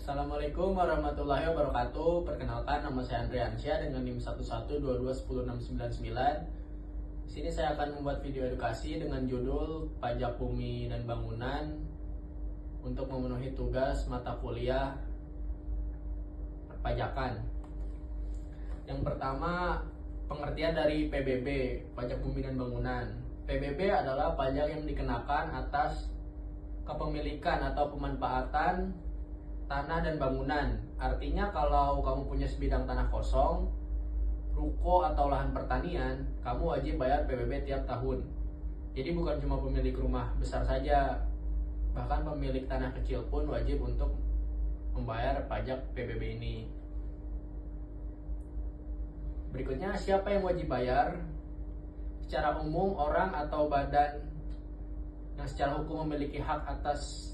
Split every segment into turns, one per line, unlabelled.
Assalamualaikum warahmatullahi wabarakatuh. Perkenalkan, nama saya Andriansyah dengan NIM 11221069. Di sini saya akan membuat video edukasi dengan judul Pajak Bumi dan Bangunan untuk memenuhi tugas mata kuliah perpajakan. Yang pertama, pengertian dari PBB, Pajak Bumi dan Bangunan. PBB adalah pajak yang dikenakan atas kepemilikan atau pemanfaatan tanah dan bangunan. Artinya kalau kamu punya sebidang tanah kosong, ruko atau lahan pertanian, kamu wajib bayar PBB tiap tahun. Jadi bukan cuma pemilik rumah besar saja, bahkan pemilik tanah kecil pun wajib untuk membayar pajak PBB ini. Berikutnya, siapa yang wajib bayar? Secara umum, orang atau badan yang secara hukum memiliki hak atas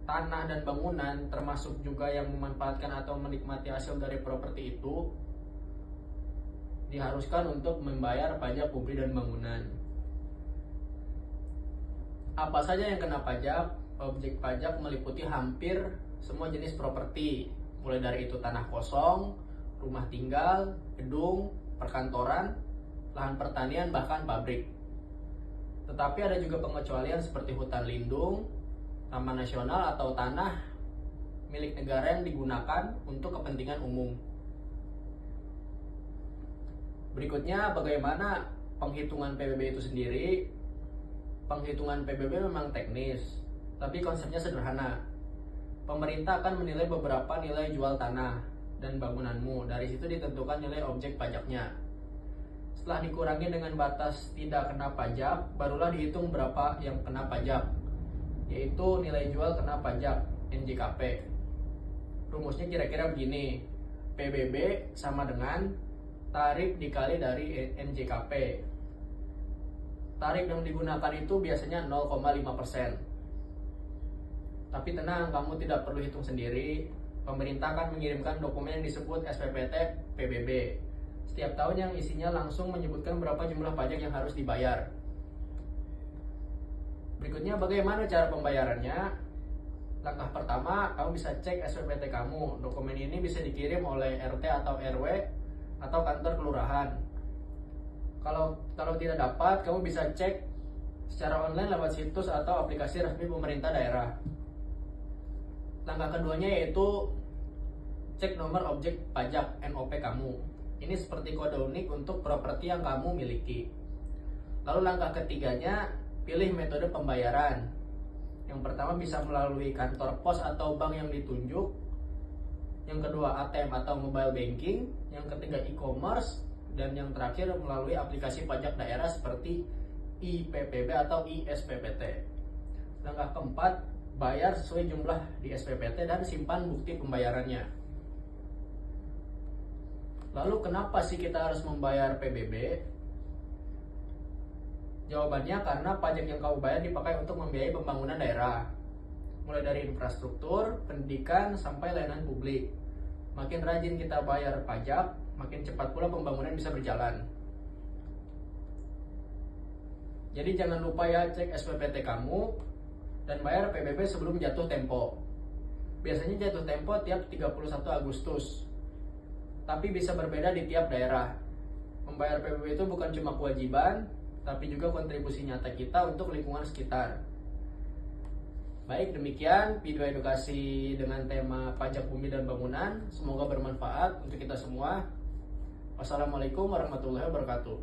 tanah dan bangunan, termasuk juga yang memanfaatkan atau menikmati hasil dari properti itu, diharuskan untuk membayar pajak bumi dan bangunan. Apa saja yang kena pajak? Objek pajak meliputi hampir semua jenis properti, mulai dari itu tanah kosong, rumah tinggal, gedung, perkantoran, lahan pertanian, bahkan pabrik. Tetapi ada juga pengecualian seperti hutan lindung, taman nasional, atau tanah milik negara yang digunakan untuk kepentingan umum. Berikutnya, bagaimana penghitungan PBB itu sendiri? Penghitungan PBB memang teknis, tapi konsepnya sederhana. Pemerintah akan menilai beberapa nilai jual tanah dan bangunanmu. Dari situ ditentukan nilai objek pajaknya. Setelah dikurangi dengan batas tidak kena pajak, barulah dihitung berapa yang kena pajak, yaitu nilai jual kena pajak NJKP. Rumusnya kira-kira begini: PBB sama dengan tarif dikali dari NJKP. Tarif yang digunakan itu biasanya 0,5%. Tapi tenang, kamu tidak perlu hitung sendiri. Pemerintah akan mengirimkan dokumen yang disebut SPPT PBB setiap tahun, yang isinya langsung menyebutkan berapa jumlah pajak yang harus dibayar. Berikutnya, bagaimana cara pembayarannya? Langkah pertama, kamu bisa cek SPPT kamu. Dokumen ini bisa dikirim oleh RT atau RW atau kantor kelurahan. Kalau tidak dapat, kamu bisa cek secara online lewat situs atau aplikasi resmi pemerintah daerah. Langkah keduanya yaitu cek nomor objek pajak NOP kamu. Ini seperti kode unik untuk properti yang kamu miliki. Lalu langkah ketiganya, pilih metode pembayaran. Yang pertama bisa melalui kantor pos atau bank yang ditunjuk. Yang kedua ATM atau mobile banking. Yang ketiga e-commerce. Dan yang terakhir melalui aplikasi pajak daerah seperti IPPB atau ISPPT. Langkah keempat, bayar sesuai jumlah di SPPT dan simpan bukti pembayarannya. Lalu kenapa sih kita harus membayar PBB? Jawabannya karena pajak yang kamu bayar dipakai untuk membiayai pembangunan daerah, mulai dari infrastruktur, pendidikan, sampai layanan publik. Makin rajin kita bayar pajak, makin cepat pula pembangunan bisa berjalan. Jadi jangan lupa ya, cek SPPT kamu dan bayar PBB sebelum jatuh tempo. Biasanya jatuh tempo tiap 31 Agustus. Tapi bisa berbeda di tiap daerah. Membayar PBB itu bukan cuma kewajiban, tapi juga kontribusi nyata kita untuk lingkungan sekitar. Baik, demikian video edukasi dengan tema pajak bumi dan bangunan. Semoga bermanfaat untuk kita semua. Wassalamualaikum warahmatullahi wabarakatuh.